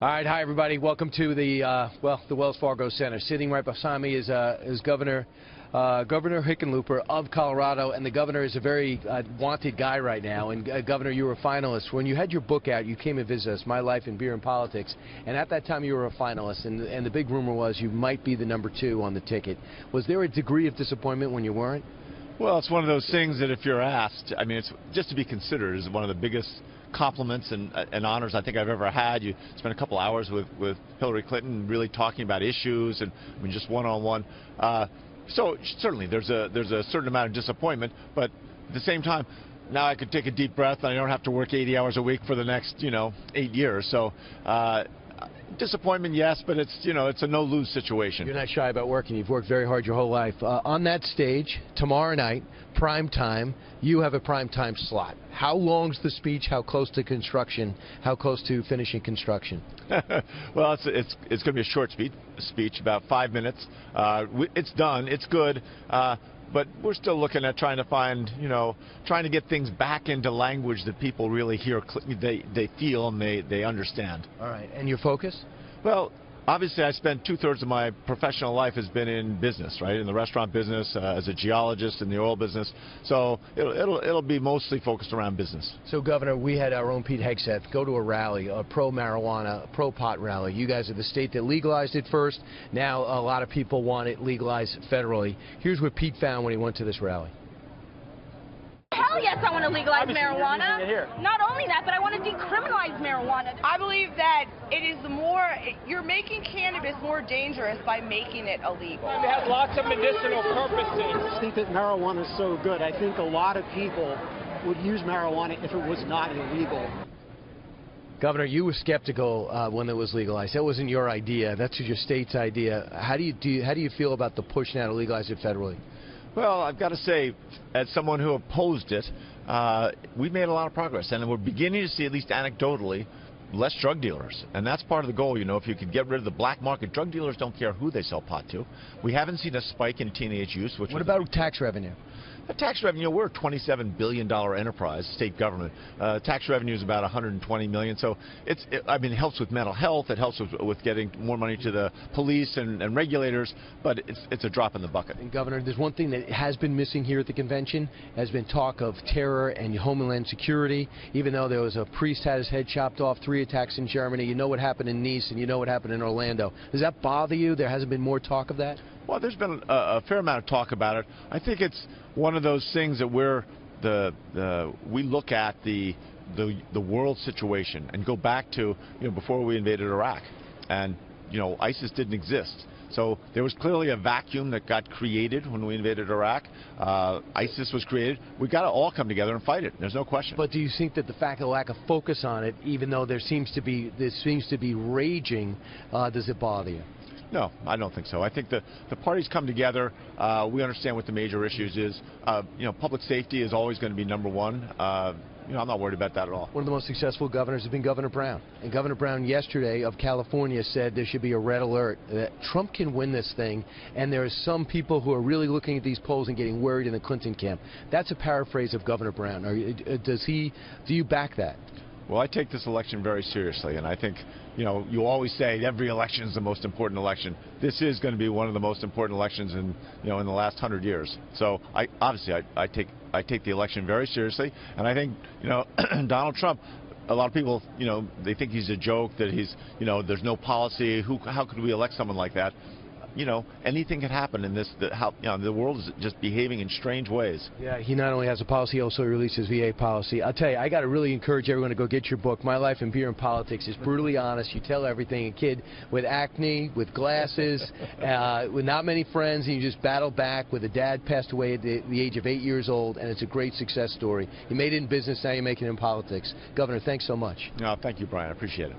All right, hi everybody. Welcome to the the Wells Fargo Center. Sitting right behind me is Governor Hickenlooper of Colorado, and the governor is a very wanted guy right now. And Governor, you were a finalist when you had your book out. You came and visited us, My Life in Beer and Politics, and at that time you were a finalist. And the big rumor was you might be the #2 on the ticket. Was there a degree of disappointment when you weren't? Well, it's one of those things that if you're asked, I mean, it's just to be considered is one of the biggest compliments and honors I think I've ever had. You spent a couple hours with Hillary Clinton really talking about issues and I mean just one-on-one. So certainly there's a certain amount of disappointment, but at the same time, now I could take a deep breath and I don't have to work 80 hours a week for the next 8 years. So disappointment, yes, but it's it's a no-lose situation. You're not shy about working. You've worked very hard your whole life. On that stage tomorrow night, prime time, you have a prime time slot. How long's the speech? How close to construction? How close to finishing construction? Well, it's going to be a short speech, about 5 minutes. It's done. It's good. But we're still looking at trying to find, trying to get things back into language that people really hear, they feel and they understand. All right. And your focus? Well, obviously I spent 2/3 of my professional life has been in business, right? In the restaurant business, as a geologist in the oil business. So it'll be mostly focused around business. So, Governor, we had our own Pete Hegseth go to a rally, a pro-marijuana, pro-pot rally. You guys are the state that legalized it first. Now a lot of people want it legalized federally. Here's what Pete found when he went to this rally. Hell yes, I want to legalize marijuana. Not only that, but I want to decriminalize marijuana. I believe that you're making cannabis more dangerous by making it illegal. It has lots of medicinal purposes. I think that marijuana is so good. I think a lot of people would use marijuana if it was not illegal. Governor, you were skeptical when it was legalized. That wasn't your idea. That's your state's idea. How do you feel about the push now to legalize it federally? Well, I've got to say, as someone who opposed it, we've made a lot of progress, and we're beginning to see, at least anecdotally, less drug dealers. And that's part of the goal. If you could get rid of the black market, drug dealers don't care who they sell pot to. We haven't seen a spike in teenage use. What about tax revenue? Tax revenue, we're a $27 billion enterprise, state government. Tax revenue is about $120 million. So it helps with mental health. It helps with getting more money to the police and regulators. But it's a drop in the bucket. And Governor, there's one thing that has been missing here at the convention. Has been talk of terror and homeland security. Even though there was a priest had his head chopped off, 3 attacks in Germany. You know what happened in Nice, and you know what happened in Orlando. Does that bother you? There hasn't been more talk of that? Well, there's been a fair amount of talk about it. I think it's one of those things that we look at the world situation and go back to before we invaded Iraq, and ISIS didn't exist. So there was clearly a vacuum that got created when we invaded Iraq. ISIS was created. We've got to all come together and fight it. There's no question. But do you think that the fact of the lack of focus on it, even though this seems to be raging, does it bother you? No, I don't think so. I think the parties come together. We understand what the major issues is. Public safety is always going to be #1. I'm not worried about that at all. One of the most successful governors has been Governor Brown. And Governor Brown yesterday of California said there should be a red alert, that Trump can win this thing, and there are some people who are really looking at these polls and getting worried in the Clinton camp. That's a paraphrase of Governor Brown. Do you back that? Well, I take this election very seriously, and I think, you always say every election is the most important election. This is going to be one of the most important elections in the last 100 years. So I take the election very seriously, and I think, Donald Trump, a lot of people, they think he's a joke, that he's, there's no policy. How could we elect someone like that? Anything could happen in this. The world is just behaving in strange ways. Yeah, he not only has a policy, he also releases VA policy. I'll tell you, I got to really encourage everyone to go get your book. My Life in Beer and Politics is brutally honest. You tell everything. A kid with acne, with glasses, with not many friends, and you just battle back with a dad passed away at the age of 8 years old, and it's a great success story. You made it in business, now you're making it in politics. Governor, thanks so much. No, thank you, Brian. I appreciate it.